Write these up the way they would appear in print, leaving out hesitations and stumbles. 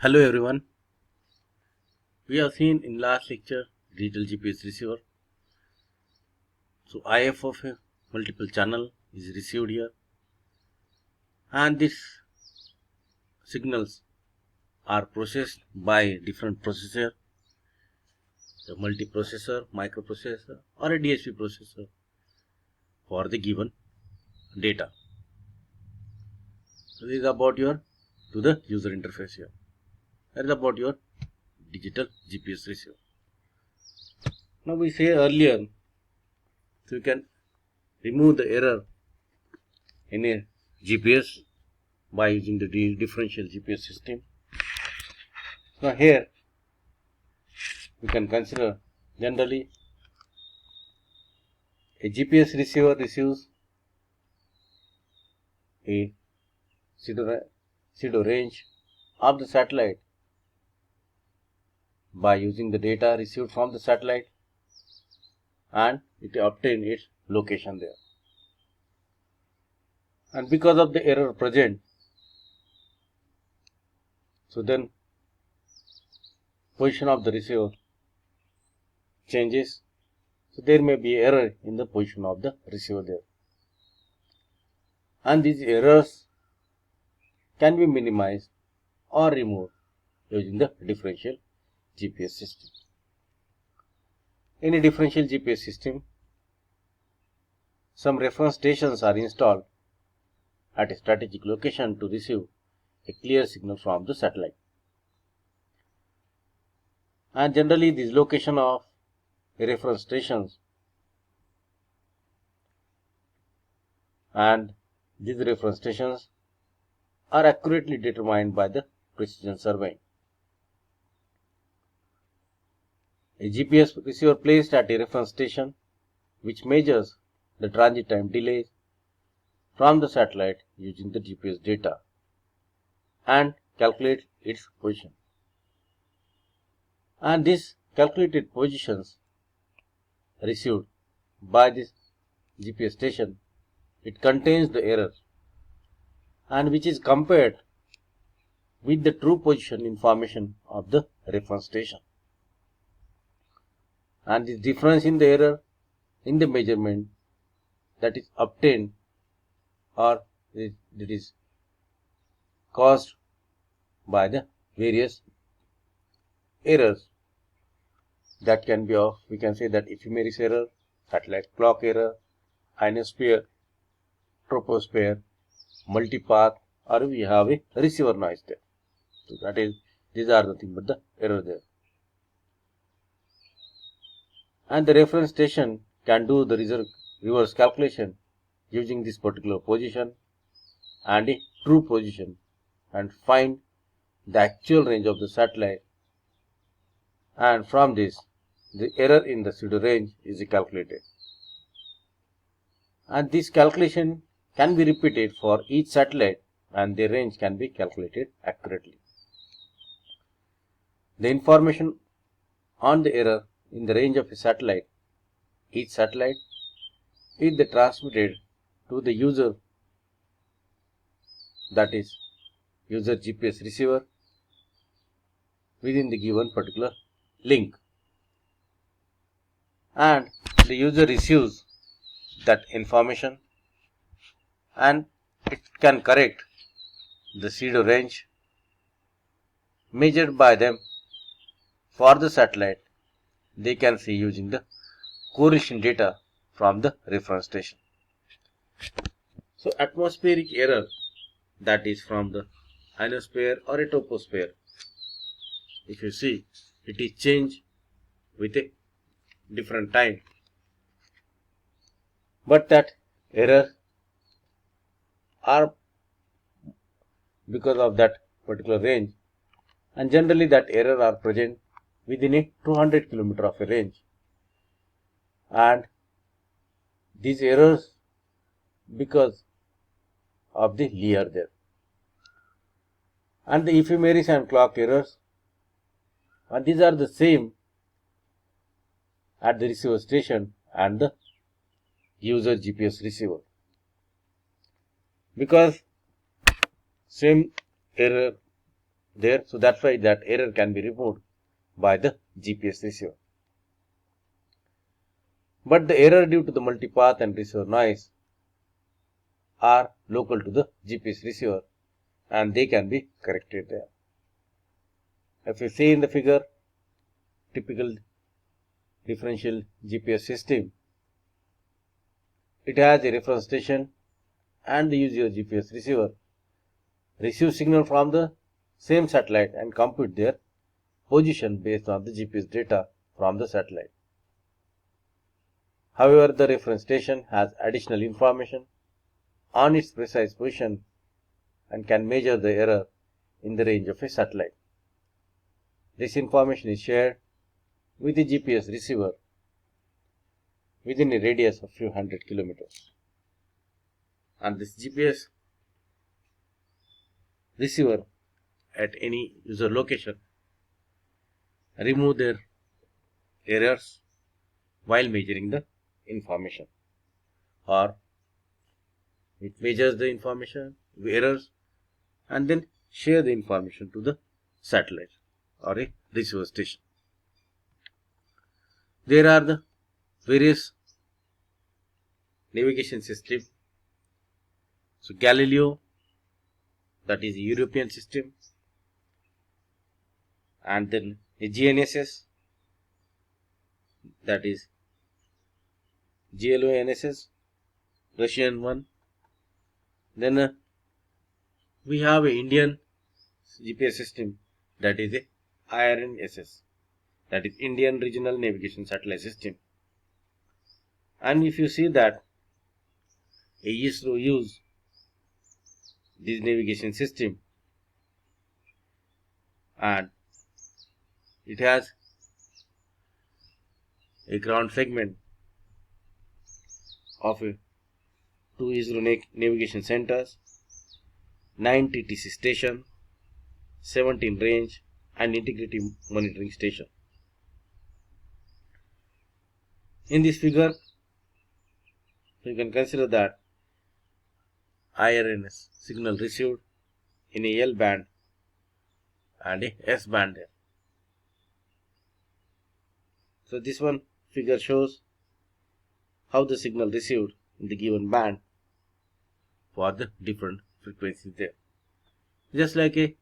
Hello everyone. We have seen in last lecture digital GPS receiver. So IF of a multiple channel is received here, and these signals are processed by different processor, a multiprocessor, microprocessor, or a DSP processor for the given data. So this is about your to the user interface here. That is about your digital GPS receiver. Now we say earlier, so you can remove the error in a GPS by using the differential GPS system. Now here we can consider generally a GPS receiver receives a pseudo range of the satellite by using the data received from the satellite, and it obtains its location there. And because of the error present, so then position of the receiver changes. So there may be error in the position of the receiver there. And these errors can be minimized or removed using the differential GPS system. In a differential GPS system, some reference stations are installed at a strategic location to receive a clear signal from the satellite. And generally, this location of a reference stations and these reference stations are accurately determined by the precision surveying. A GPS receiver placed at a reference station which measures the transit time delays from the satellite using the GPS data and calculates its position. And these calculated positions received by this GPS station, it contains the error, and which is compared with the true position information of the reference station. And the difference in the error in the measurement that is obtained or that is caused by the various errors that can be of, we can say that ephemeris error, satellite clock error, ionosphere, troposphere, multipath, or we have a receiver noise there. So that is, these are nothing but the error there. And the reference station can do the reverse calculation using this particular position and a true position and find the actual range of the satellite, and from this the error in the pseudo range is calculated, and this calculation can be repeated for each satellite and the range can be calculated accurately. The information on the error in the range of a satellite, each satellite, is transmitted to the user, that is user GPS receiver, within the given particular link, and the user receives that information and it can correct the pseudo range measured by them for the satellite. They can see using the correlation data from the reference station. So atmospheric error, that is from the ionosphere or a troposphere, if you see, it is changed with a different time, but that error are because of that particular range, and generally that error are present within a 200 km of a range, and these errors because of the Lear there. And the ephemeris and clock errors, and these are the same at the receiver station and the user GPS receiver, because same error there. So that's why that error can be removed by the GPS receiver. But the error due to the multipath and receiver noise are local to the GPS receiver and they can be corrected there. If you see in the figure, typical differential GPS system, it has a reference station and the user GPS receiver receive signal from the same satellite and compute their position based on the GPS data from the satellite. However, the reference station has additional information on its precise position and can measure the error in the range of a satellite. This information is shared with the GPS receiver within a radius of few hundred kilometers. And this GPS receiver at any user location remove their errors while measuring the information, or it measures the information, errors, and then share the information to the satellite or a receiver station. There are the various navigation systems. So Galileo, that is a European system, and then a GNSS, that is GLONSS, Russian one. Then we have a Indian GPS system, that is a IRNSS, that is Indian Regional Navigation Satellite System. And if you see that ISRO use this navigation system, and it has a ground segment of 2 ISRO navigation centers, 9 TTC station, 17 range and integrity monitoring station. In this figure, you can consider that IRNS signal received in a L band and a S band there. So this one figure shows how the signal received in the given band for the different frequencies there. Just like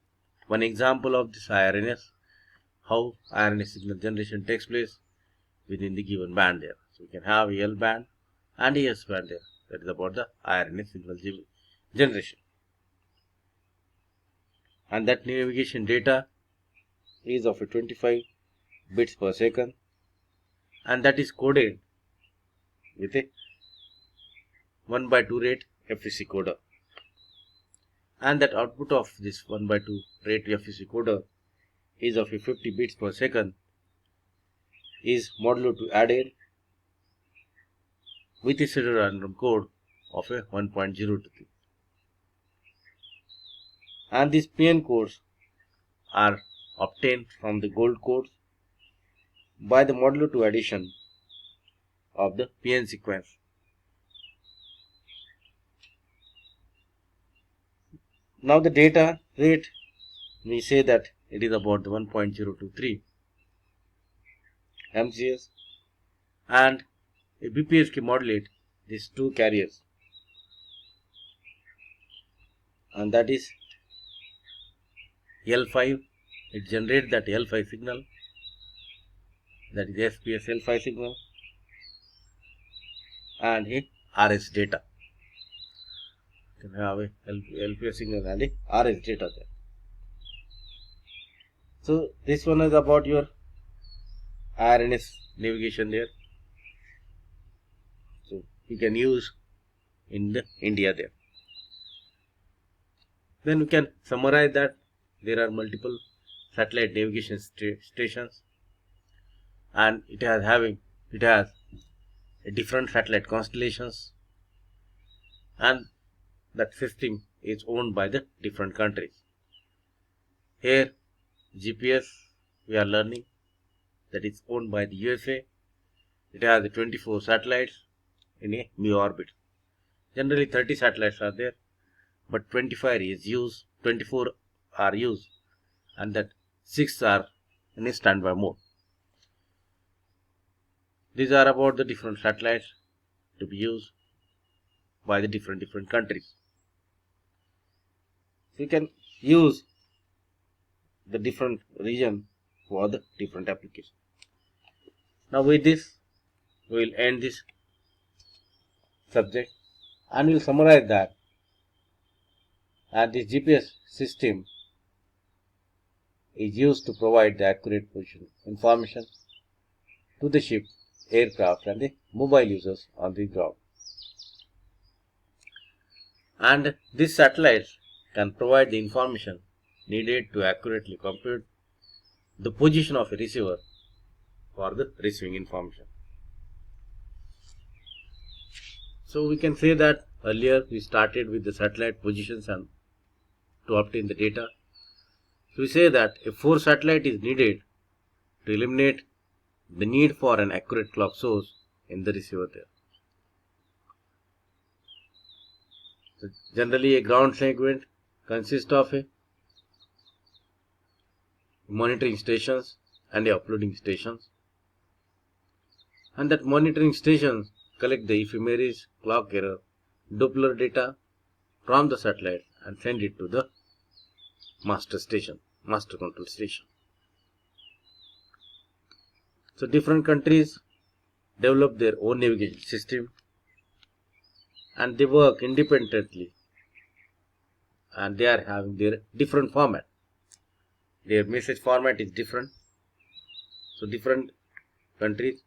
one example of this IRNS, how IRNS signal generation takes place within the given band there. So we can have a L band and a S band there. That is about the IRNS signal generation. And that navigation data is of a 25 bits per second, and that is coded with a 1/2 rate FEC coder. And that output of this 1/2 rate FEC coder is of a 50 bits per second, is modulo to added with a serial random code of a 1.023. And these PN codes are obtained from the gold codes by the modulo 2 addition of the PN sequence. Now the data rate, we say that it is about the 1.023 MCS, and a BPSK modulate these two carriers, and that is L5. It generates that L5 signal, that is SPS L5 signal, and a RS data. You can have a LPS signal and a RS data there. So this one is about your IRNS navigation there. So you can use in the India there. Then we can summarize that there are multiple satellite navigation stations, and it has a different satellite constellations, and that system is owned by the different countries. Here GPS we are learning that is owned by the USA. It has 24 satellites in a MEO orbit. Generally 30 satellites are there, but 24 are used and that 6 are in a standby mode. These are about the different satellites to be used by the different countries. You can use the different region for the different application. Now with this, we will end this subject and we will summarize that. And this GPS system is used to provide the accurate position information to the ship, aircraft and the mobile users on the ground. And this satellite can provide the information needed to accurately compute the position of a receiver for the receiving information. So we can say that earlier we started with the satellite positions and to obtain the data. So we say that a 4 satellite is needed to eliminate the need for an accurate clock source in the receiver there. So generally a ground segment consists of a monitoring stations and the uploading stations, and that monitoring stations collect the ephemeris, clock error, Doppler data from the satellite and send it to the master control station. So different countries develop their own navigation system and they work independently and they are having their different format. Their message format is different. So different countries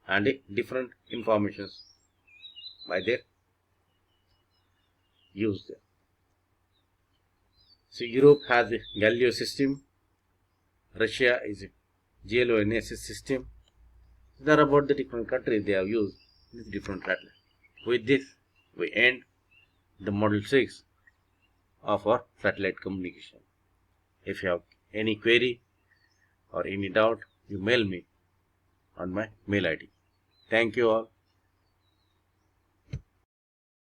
and different informations by their use there. So Europe has a Galileo system, Russia is a GLONASS system. These are about the different countries they have used this different satellite. With this, we end the module 6 of our satellite communication. If you have any query or any doubt, you mail me on my mail ID. Thank you all.